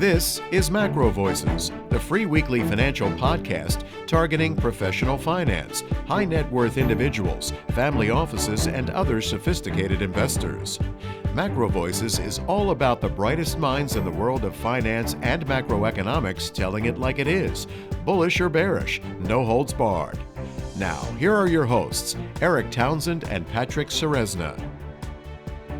This is MacroVoices, the free weekly financial podcast targeting professional finance, high net worth individuals, family offices, and other sophisticated investors. MacroVoices is all about the brightest minds in the world of finance and macroeconomics telling it like it is, bullish or bearish, no holds barred. Now, here are your hosts, Eric Townsend and Patrick Ceresna.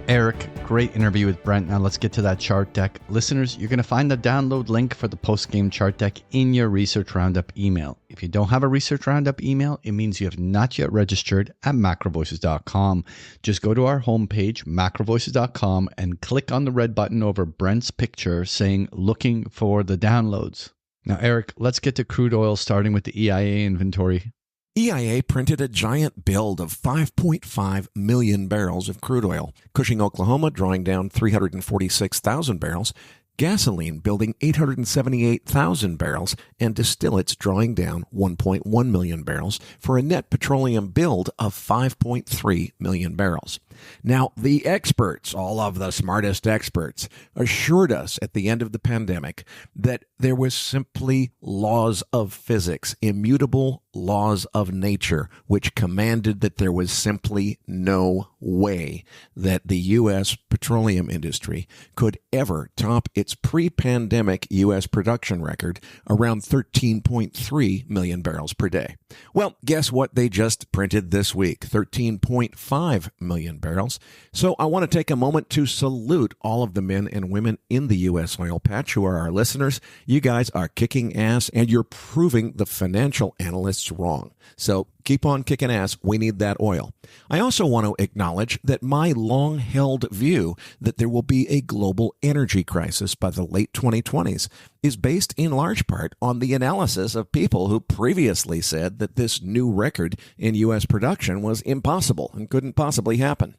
Eric, great interview with Brent. Now let's get to that chart deck. Listeners, you're going to find the download link for the post-game chart deck in your Research Roundup email. If you don't have a Research Roundup email, it means you have not yet registered at MacroVoices.com. Just go to our homepage, MacroVoices.com, and click on the red button over Brent's picture saying, looking for the downloads. Now, Eric, let's get to crude oil, starting with the EIA inventory. EIA printed a giant build of 5.5 million barrels of crude oil. Cushing, Oklahoma, drawing down 346,000 barrels. Gasoline building 878,000 barrels, and distillates drawing down 1.1 million barrels for a net petroleum build of 5.3 million barrels. Now, the experts, all of the smartest experts, assured us at the end of the pandemic that there was simply laws of physics, immutable laws of nature, which commanded that there was simply no way that the U.S. petroleum industry could ever top its pre-pandemic U.S. production record around 13.3 million barrels per day. Well, guess what they just printed this week? 13.5 million barrels. So I want to take a moment to salute all of the men and women in the U.S. oil patch who are our listeners. You guys are kicking ass, and you're proving the financial analysts wrong. So keep on kicking ass. We need that oil. I also want to acknowledge that my long-held view that there will be a global energy crisis by the late 2020s is based in large part on the analysis of people who previously said that this new record in U.S. production was impossible and couldn't possibly happen.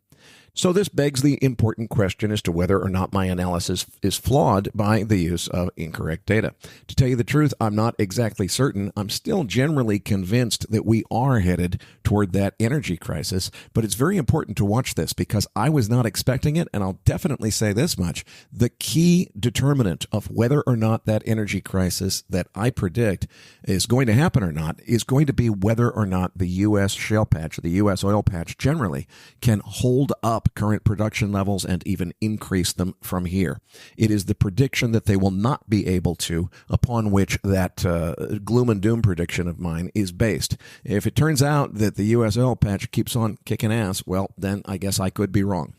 So this begs the important question as to whether or not my analysis is flawed by the use of incorrect data. To tell you the truth, I'm not exactly certain. I'm still generally convinced that we are headed toward that energy crisis, but it's very important to watch this because I was not expecting it, and I'll definitely say this much. The key determinant of whether or not that energy crisis that I predict is going to happen or not is going to be whether or not the U.S. shale patch, the U.S. oil patch generally, can hold up current production levels and even increase them from here. It is the prediction that they will not be able to, upon which that gloom and doom prediction of mine is based. If it turns out that the U.S. oil patch keeps on kicking ass, well, then I guess I could be wrong.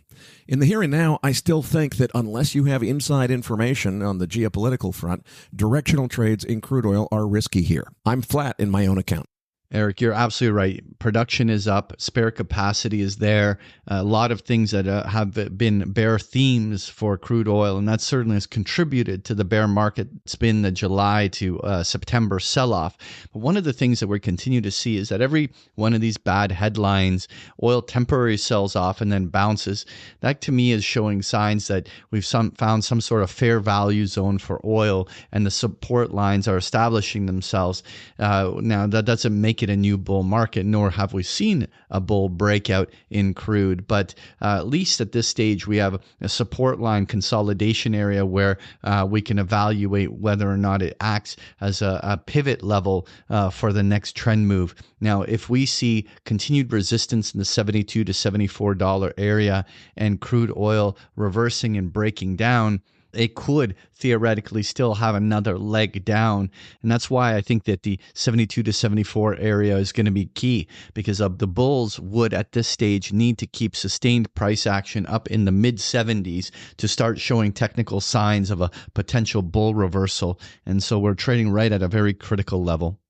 In the here and now, I still think that unless you have inside information on the geopolitical front, directional trades in crude oil are risky here. I'm flat in my own account. Eric, you're absolutely right. Production is up. Spare capacity is there. A lot of things that have been bear themes for crude oil, and that certainly has contributed to the bear market. It's been the July to September sell-off. But one of the things that we continue to see is that every one of these bad headlines, oil temporarily sells off and then bounces. That to me is showing signs that we've found some sort of fair value zone for oil, and the support lines are establishing themselves. Now, that doesn't make it a new bull market, nor have we seen a bull breakout in crude. But at least at this stage, we have a support line consolidation area where we can evaluate whether or not it acts as a pivot level for the next trend move. Now, if we see continued resistance in the $72 to $74 area and crude oil reversing and breaking down, it could theoretically still have another leg down. And that's why I think that the 72 to 74 area is going to be key, because the bulls would at this stage need to keep sustained price action up in the mid 70s to start showing technical signs of a potential bull reversal. And so we're trading right at a very critical level.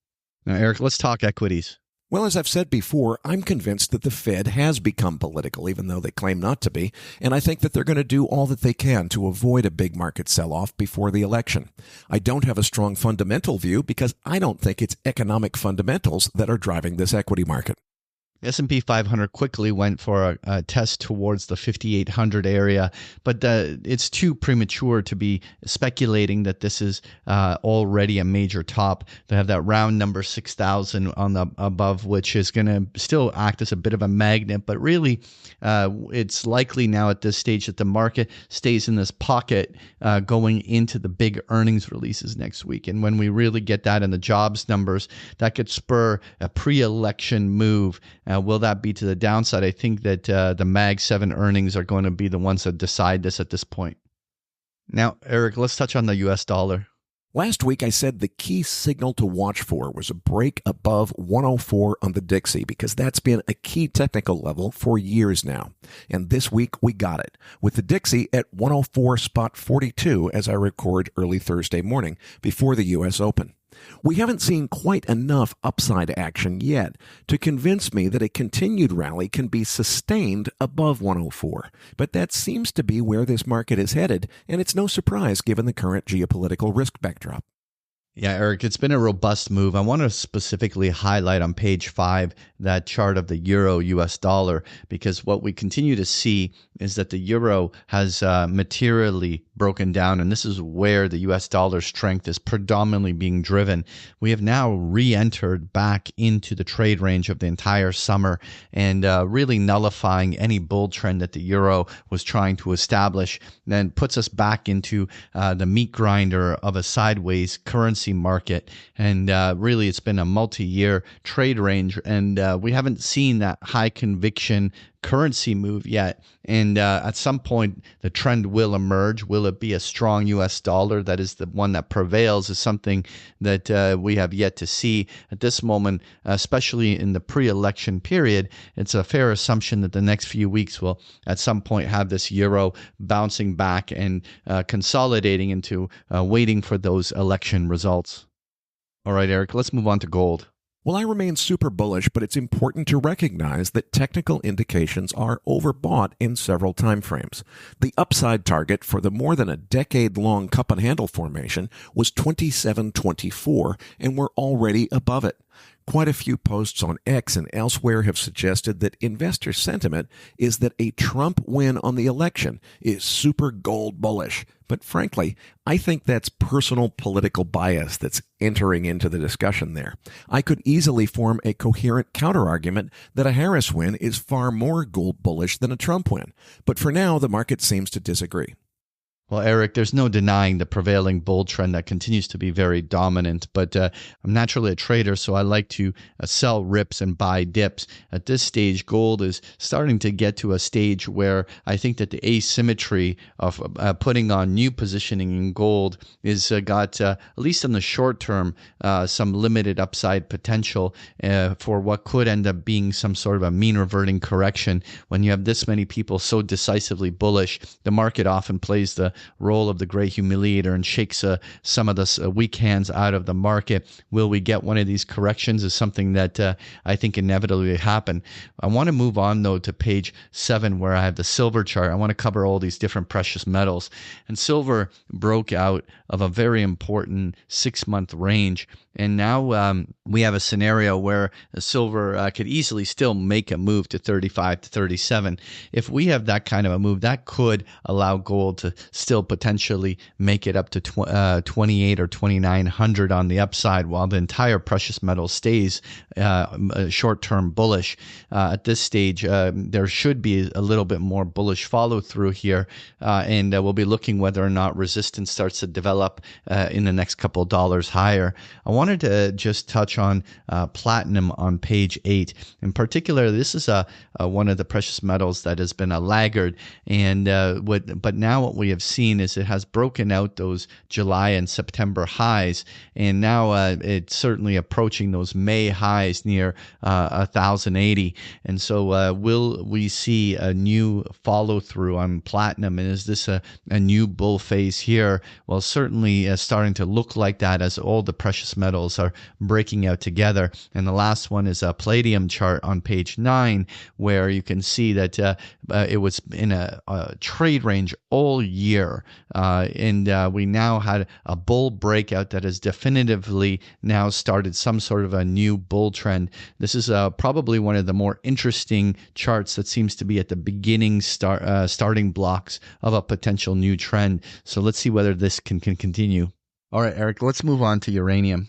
Now, Eric, let's talk equities. Well, as I've said before, I'm convinced that the Fed has become political, even though they claim not to be, and I think that they're going to do all that they can to avoid a big market sell-off before the election. I don't have a strong fundamental view because I don't think it's economic fundamentals that are driving this equity market. S&P 500 quickly went for a test towards the 5,800 area, but it's too premature to be speculating that this is already a major top. They have that round number 6,000 on the above, which is going to still act as a bit of a magnet, but really it's likely now at this stage that the market stays in this pocket going into the big earnings releases next week. And when we really get that in the jobs numbers, that could spur a pre-election move. Will that be to the downside? I think that the Mag 7 earnings are going to be the ones that decide this at this point. Now, Eric, let's touch on the U.S. dollar. Last week, I said the key signal to watch for was a break above 104 on the Dixie because that's been a key technical level for years now. And this week, we got it, with the Dixie at 104.42 as I record early Thursday morning before the U.S. Open. We haven't seen quite enough upside action yet to convince me that a continued rally can be sustained above 104, but that seems to be where this market is headed, and it's no surprise given the current geopolitical risk backdrop. Yeah, Eric, it's been a robust move. I want to specifically highlight on page 5 that chart of the euro US dollar, because what we continue to see is that the euro has materially broken down, and this is where the US dollar strength is predominantly being driven. We have now re-entered back into the trade range of the entire summer and really nullifying any bull trend that the euro was trying to establish, and puts us back into the meat grinder of a sideways currency market. And really, it's been a multi-year trade range, and we haven't seen that high conviction currency move yet. And at some point, the trend will emerge. Will it be a strong U.S. dollar that is the one that prevails is something that we have yet to see. At this moment, especially in the pre-election period, it's a fair assumption that the next few weeks will at some point have this euro bouncing back and consolidating into waiting for those election results. All right, Eric, let's move on to gold. Well, I remain super bullish, but it's important to recognize that technical indications are overbought in several timeframes. The upside target for the more than a decade-long cup and handle formation was 27.24, and we're already above it. Quite a few posts on X and elsewhere have suggested that investor sentiment is that a Trump win on the election is super gold bullish. But frankly, I think that's personal political bias that's entering into the discussion there. I could easily form a coherent counterargument that a Harris win is far more gold bullish than a Trump win. But for now, the market seems to disagree. Well, Eric, there's no denying the prevailing bull trend that continues to be very dominant, but I'm naturally a trader, so I like to sell rips and buy dips. At this stage, gold is starting to get to a stage where I think that the asymmetry of putting on new positioning in gold is got, at least in the short term, some limited upside potential for what could end up being some sort of a mean reverting correction. When you have this many people so decisively bullish, the market often plays the role of the great humiliator and shakes some of the weak hands out of the market. Will we get one of these corrections is something that I think inevitably happen. I want to move on, though, to page 7 where I have the silver chart. I want to cover all these different precious metals. And silver broke out of a very important 6-month range. And now we have a scenario where silver could easily still make a move to 35 to 37. If we have that kind of a move, that could allow gold to still potentially make it up to 28 or 2,900 on the upside, while the entire precious metal stays short-term bullish. At this stage, there should be a little bit more bullish follow-through here, and we'll be looking whether or not resistance starts to develop in the next couple of dollars higher. I wanted to just touch on platinum on page 8. In particular, this is one of the precious metals that has been a laggard, and but now what we have seen is it has broken out those July and September highs, and now it's certainly approaching those May highs near 1,080. And so will we see a new follow-through on platinum, and is this a new bull phase here? Well, certainly starting to look like that as all the precious metals are breaking out together. And the last one is a palladium chart on page 9, where you can see that it was in a trade range all year. bear. And we now had a bull breakout that has definitively now started some sort of a new bull trend. This is probably one of the more interesting charts that seems to be at the beginning starting blocks of a potential new trend. So let's see whether this can continue. All right, Eric, let's move on to uranium.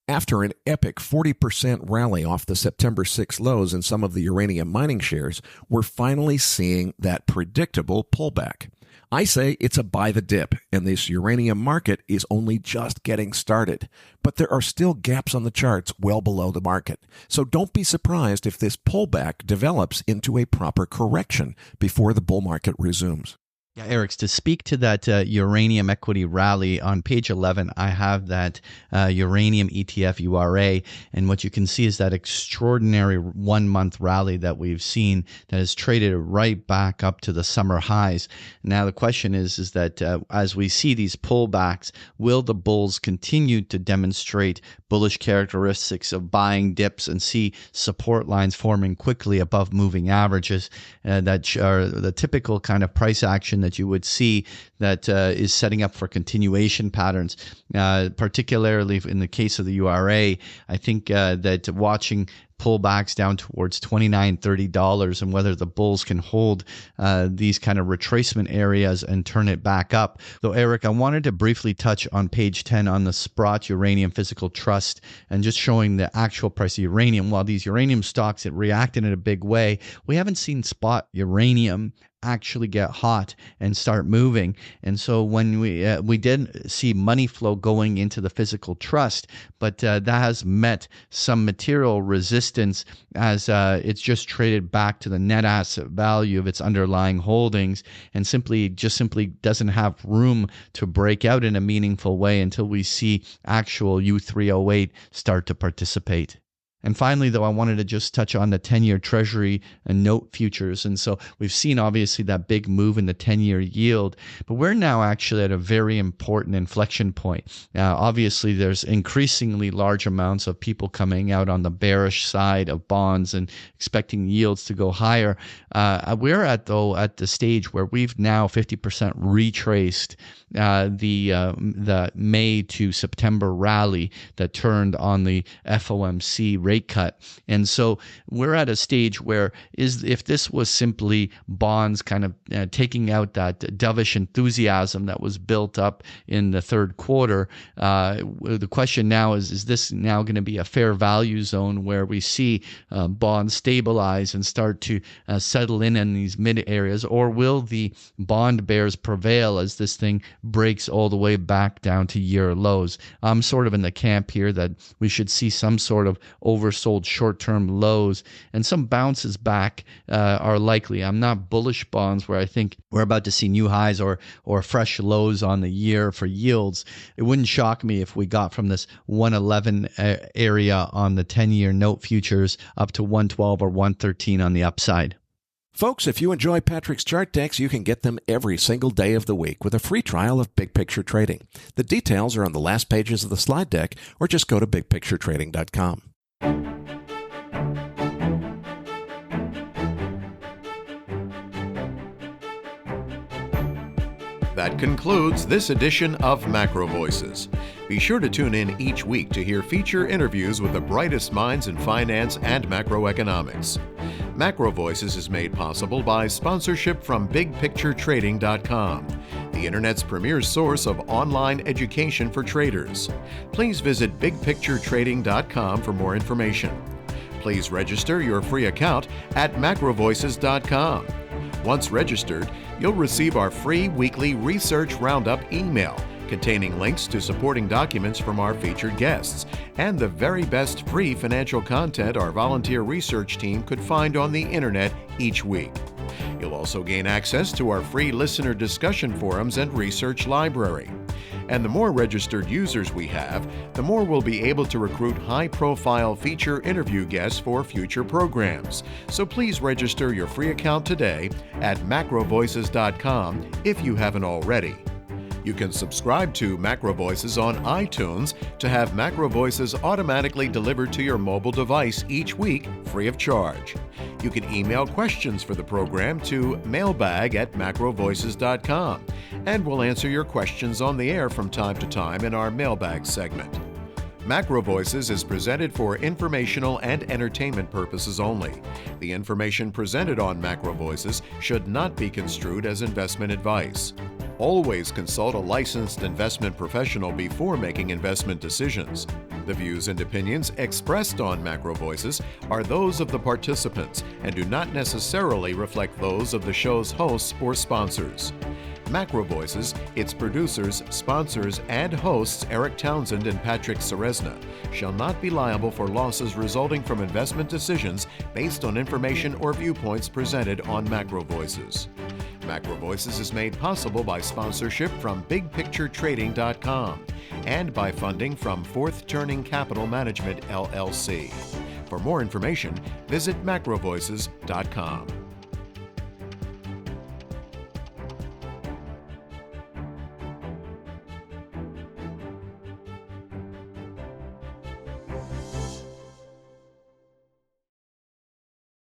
After an epic 40% rally off the September 6 lows in some of the uranium mining shares, we're finally seeing that predictable pullback. I say it's a buy the dip, and this uranium market is only just getting started. But there are still gaps on the charts well below the market. So don't be surprised if this pullback develops into a proper correction before the bull market resumes. Yeah, Eric, to speak to that uranium equity rally, on page 11, I have that uranium ETF URA, and what you can see is that extraordinary 1 month rally that we've seen that has traded right back up to the summer highs. Now, the question is that as we see these pullbacks, will the bulls continue to demonstrate bullish characteristics of buying dips and see support lines forming quickly above moving averages that are the typical kind of price action that you would see that is setting up for continuation patterns, particularly in the case of the URA. I think that watching pullbacks down towards $29, $30 and whether the bulls can hold these kind of retracement areas and turn it back up. Though, Eric, I wanted to briefly touch on page 10 on the Sprott Uranium Physical Trust and just showing the actual price of uranium. While these uranium stocks that reacted in a big way, we haven't seen spot uranium actually get hot and start moving. And so when we did see money flow going into the physical trust, but that has met some material resistance as it's just traded back to the net asset value of its underlying holdings and simply doesn't have room to break out in a meaningful way until we see actual U308 start to participate. And finally, though, I wanted to just touch on the 10-year Treasury and note futures. And so we've seen, obviously, that big move in the 10-year yield, but we're now actually at a very important inflection point. Obviously, there's increasingly large amounts of people coming out on the bearish side of bonds and expecting yields to go higher. We're at the stage where we've now 50% retraced the May to September rally that turned on the FOMC rate cut. And so we're at a stage where if this was simply bonds kind of taking out that dovish enthusiasm that was built up in the third quarter, the question now is this now going to be a fair value zone where we see bonds stabilize and start to settle in these mid areas, or will the bond bears prevail as this thing breaks all the way back down to year lows? I'm sort of in the camp here that we should see some sort of oversold short-term lows, and some bounces back are likely. I'm not bullish bonds where I think we're about to see new highs or fresh lows on the year for yields. It wouldn't shock me if we got from this 111 area on the 10-year note futures up to 112 or 113 on the upside. Folks, if you enjoy Patrick's chart decks, you can get them every single day of the week with a free trial of Big Picture Trading. The details are on the last pages of the slide deck, or just go to bigpicturetrading.com. That concludes this edition of MacroVoices. Be sure to tune in each week to hear feature interviews with the brightest minds in finance and macroeconomics. MacroVoices is made possible by sponsorship from BigPictureTrading.com, the Internet's premier source of online education for traders. Please visit BigPictureTrading.com for more information. Please register your free account at MacroVoices.com. Once registered, you'll receive our free weekly Research Roundup email containing links to supporting documents from our featured guests and the very best free financial content our volunteer research team could find on the internet each week. You'll also gain access to our free listener discussion forums and research library. And the more registered users we have, the more we'll be able to recruit high-profile feature interview guests for future programs. So please register your free account today at macrovoices.com if you haven't already. You can subscribe to MacroVoices on iTunes to have MacroVoices automatically delivered to your mobile device each week, free of charge. You can email questions for the program to mailbag@macrovoices.com, and we'll answer your questions on the air from time to time in our mailbag segment. MacroVoices is presented for informational and entertainment purposes only. The information presented on MacroVoices should not be construed as investment advice. Always consult a licensed investment professional before making investment decisions. The views and opinions expressed on MacroVoices are those of the participants and do not necessarily reflect those of the show's hosts or sponsors. MacroVoices, its producers, sponsors, and hosts Eric Townsend and Patrick Ceresna shall not be liable for losses resulting from investment decisions based on information or viewpoints presented on MacroVoices. MacroVoices is made possible by sponsorship from BigPictureTrading.com and by funding from Fourth Turning Capital Management, LLC. For more information, visit MacroVoices.com.